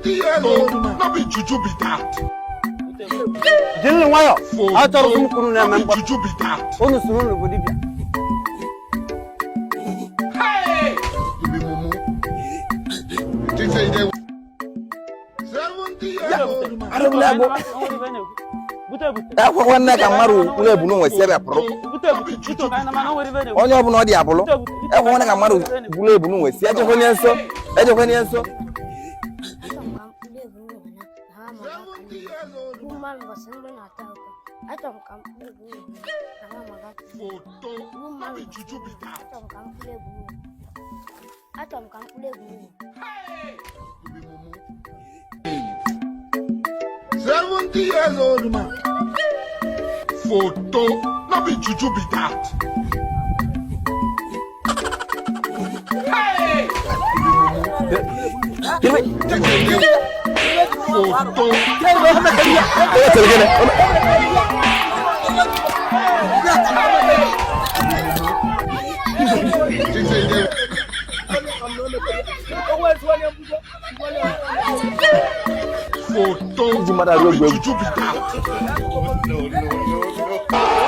70 years old man. No be juju be that. Jilin wayo. A tọrọ fún kunu na member. Juju be that. Onu sunu lo bodi bia. Hey! You be mumu. They say they 70 years old man. Arum na bo. Da ko wonna ka maru le bunu we sebe pro. Onye obu no di abulu. E ko wonna ka maru le bunu we sie je ko nyenso. E je ko nyenso. Seventy years old man. Photo, no be juju be that. Hey! Photo. Photo, no be juju be that. No.